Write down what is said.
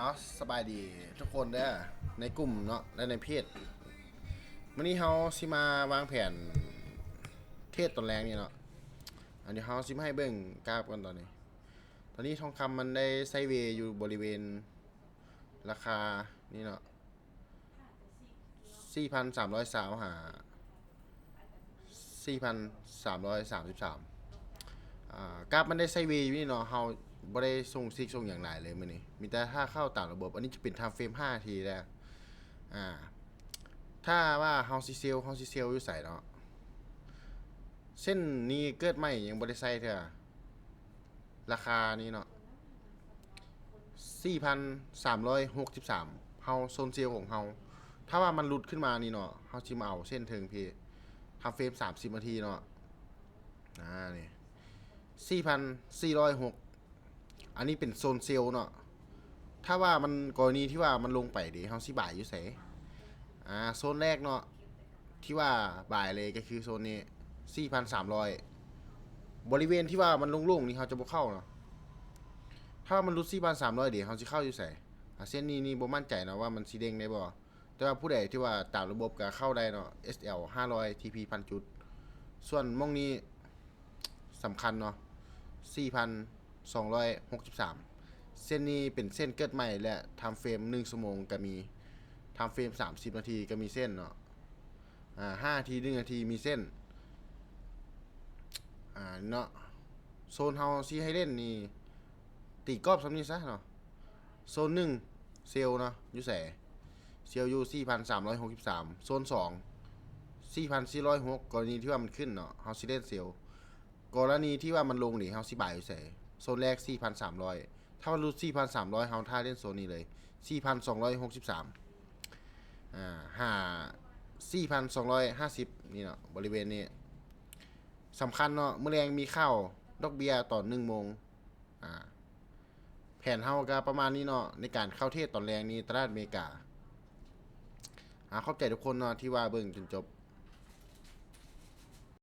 เอาสบายดีทุกคนเด้อในกลุ่มเนาะและในเพจวันนี้เฮาสิมาวางแผนเทศตอนแรงนี่เนาะอันนี้เฮาสิมาให้เบิ่งกราฟกันตอนนี้ทองคำมันได้ไซด์เวย์อยู่บริเวณราคานี่เนาะ4,300หา4,333กราฟมันได้ไซด์เวย์อยู่นี่เนาะเฮาบ่ได้ส่งซิกส่งอย่างไรเลยมื้อนี้มีแต่ถ้าเข้าตามระบบอันนี้จะเป็นไทม์เฟรม5นาทีแล้วอ่า ถ้าว่าเฮาซิเซลอยู่ใส่เนาะเส้นนี้เกิดใหม่ยังบริไซเถอะราคานี้เนาะ4,363เฮาโซนเซลของเฮาถ้าว่ามันหลุดขึ้นมานี่เนาะเฮาสิมาเอาเส้นเทิงพี่ทำเฟรม30นาทีเนาะนี่4,406อันนี้เป็นโซนเซลเนาะถ้าว่ามันกรณีที่ว่ามันลงไปดิเฮาสิบ่ายอยู่ไสโซนแรกเนาะที่ว่าบ่ายเลยก็คือโซนนี้4,300บริเวณที่ว่ามันโล่งๆนี่เขาจะบ่เข้าเนาะถ้ามันรุด4,300เดี๋ยวเขาจะเข้าอยู่ใส่เส้นนี้บ่มั่นใจนะว่ามันสีเด้งได้บ่แต่ว่าผู้ใดที่ว่าตามระบบก็เข้าได้เนาะ SL 500 TP 1,000จุดส่วนมองนี้สำคัญเนาะ4,263เส้นนี้เป็นเส้นเกิดใหม่และทำเฟรม1ชั่วโมงก็มีทำเฟรม30นาทีก็มีเส้นเนาะ5นาที1นาทีมีเส้นเนาะโซนเฮาซีให้เล่นนี่ตีกรอบสำนี้ซะเนาะโซน1เซลเนาะอยู่แสเซลอยู่4,363โซน2 4,406กรณีที่ว่ามันขึ้นเนาะเฮาสิเล่นเซลกรณีที่ว่ามันลงนี่เฮาสิบ่ายอยู่แสโซนแรก4,300ถ้ามันรุด4,300เฮาท่าเล่นโซนนี้เลย4,263หา4,250นี่เนาะบริเวณนี้สำคัญเนาะเมื่อแรงมีข้าวดอกเบี้ยต่อ1โมงแผนเฮาก็ประมาณนี้เนาะในการเข้าเทศตอนแรงนี้ตลาดอเมริกาขอบใจทุกคนเนาะที่ว่าเบิ่งจนจบ